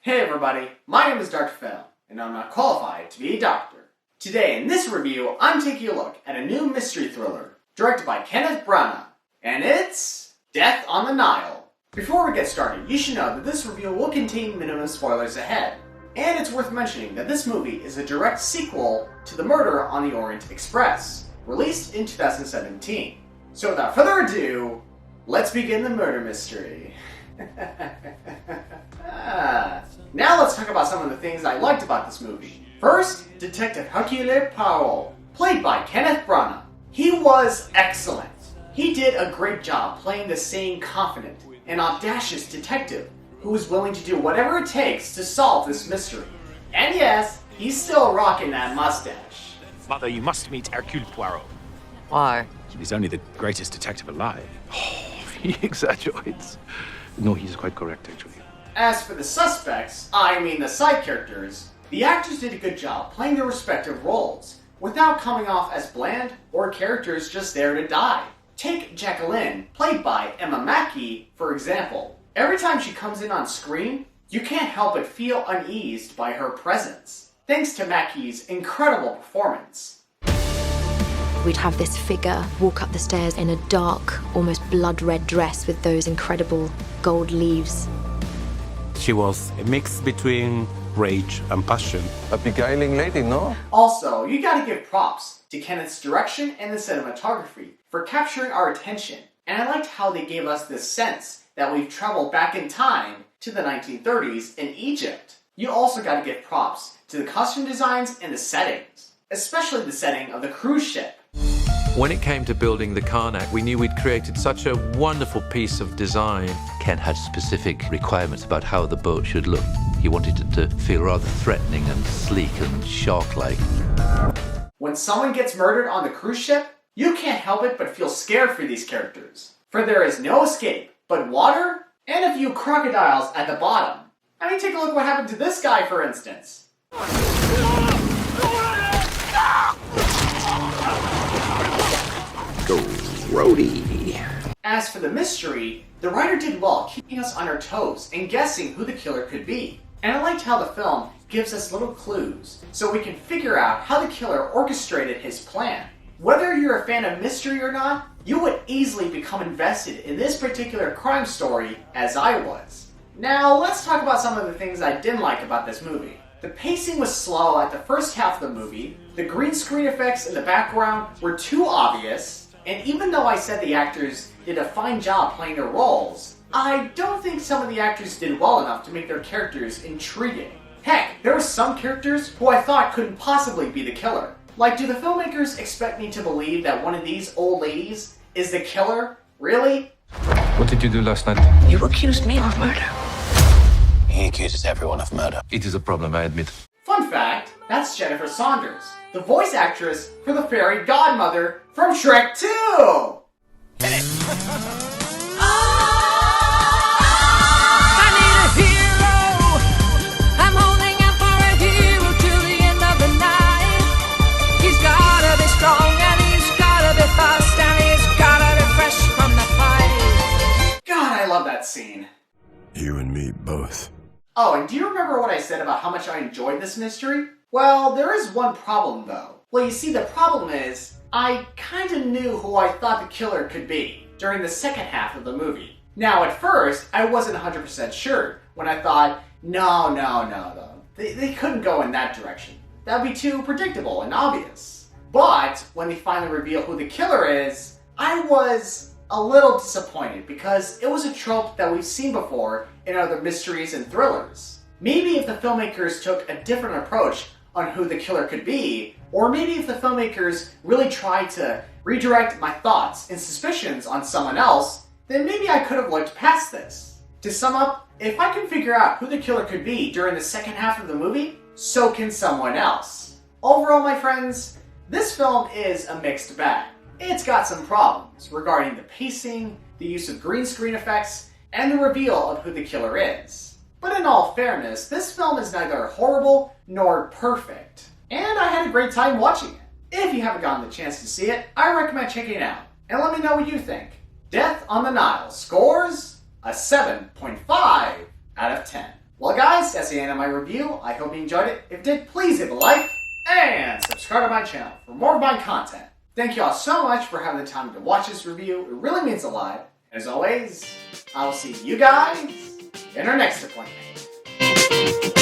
Hey everybody, my name is Dr. Phil, and I'm not qualified to be a doctor. Today in this review, I'm taking a look at a new mystery thriller directed by Kenneth Branagh, and it's Death on the Nile. Before we get started, you should know that this review will contain minimum spoilers ahead, and it's worth mentioning that this movie is a direct sequel to The Murder on the Orient Express, released in 2017. So without further ado, let's begin the murder mystery. Now let's talk about some of the things I liked about this movie. First, Detective Hercule Poirot, played by Kenneth Branagh. He was excellent. He did a great job playing the same confident and audacious detective who was willing to do whatever it takes to solve this mystery. And yes, he's still rocking that mustache. Mother, you must meet Hercule Poirot. Why? He's only the greatest detective alive. Oh, he exaggerates. No, he's quite correct, actually. As for the suspects, I mean the side characters, the actors did a good job playing their respective roles without coming off as bland or characters just there to die. Take Jacqueline, played by Emma Mackey, for example. Every time she comes in on screen, you can't help but feel uneased by her presence, thanks to Mackey's incredible performance. We'd have this figure walk up the stairs in a dark, almost blood-red dress with those incredible gold leaves. She was a mix between rage and passion. A beguiling lady, no? Also, you gotta give props to Kenneth's direction and the cinematography for capturing our attention, and I liked how they gave us this sense that we've traveled back in time to the 1930s in Egypt. You also gotta give props to the costume designs and the settings, especially the setting of the cruise ship. When it came to building the Karnak, we knew we'd created such a wonderful piece of design. Ken had specific requirements about how the boat should look. He wanted it to feel rather threatening and sleek and shark-like. When someone gets murdered on the cruise ship, you can't help it but feel scared for these characters. For there is no escape but water and a few crocodiles at the bottom. I mean, take a look what happened to this guy, for instance. Grody. As for the mystery, the writer did well keeping us on our toes and guessing who the killer could be. And I liked how the film gives us little clues so we can figure out how the killer orchestrated his plan. Whether you're a fan of mystery or not, you would easily become invested in this particular crime story as I was. Now let's talk about some of the things I didn't like about this movie. The pacing was slow at the first half of the movie, the green screen effects in the background were too obvious, and even though I said the actors did a fine job playing their roles, I don't think some of the actors did well enough to make their characters intriguing. Heck, there were some characters who I thought couldn't possibly be the killer. Like, do the filmmakers expect me to believe that one of these old ladies is the killer? Really? What did you do last night? You accused me of murder. He accuses everyone of murder. It is a problem, I admit. Fun fact, that's Jennifer Saunders, the voice actress for the fairy godmother from Shrek 2! That scene. You and me both. Oh, and do you remember what I said about how much I enjoyed this mystery? Well, there is one problem though. Well, you see, the problem is, I kinda knew who I thought the killer could be during the second half of the movie. Now, at first, I wasn't 100% sure when I thought, no. They couldn't go in that direction. That would be too predictable and obvious. But, when they finally reveal who the killer is, I was a little disappointed because it was a trope that we've seen before in other mysteries and thrillers. Maybe if the filmmakers took a different approach on who the killer could be, or maybe if the filmmakers really tried to redirect my thoughts and suspicions on someone else, then maybe I could have looked past this. To sum up, if I can figure out who the killer could be during the second half of the movie, so can someone else. Overall, my friends, this film is a mixed bag. It's got some problems regarding the pacing, the use of green screen effects, and the reveal of who the killer is. But in all fairness, this film is neither horrible nor perfect, and I had a great time watching it. If you haven't gotten the chance to see it, I recommend checking it out, and let me know what you think. Death on the Nile scores a 7.5 out of 10. Well guys, that's the end of my review. I hope you enjoyed it. If you did, please hit a like and subscribe to my channel for more of my content. Thank you all so much for having the time to watch this review. It really means a lot. As always, I will see you guys in our next appointment.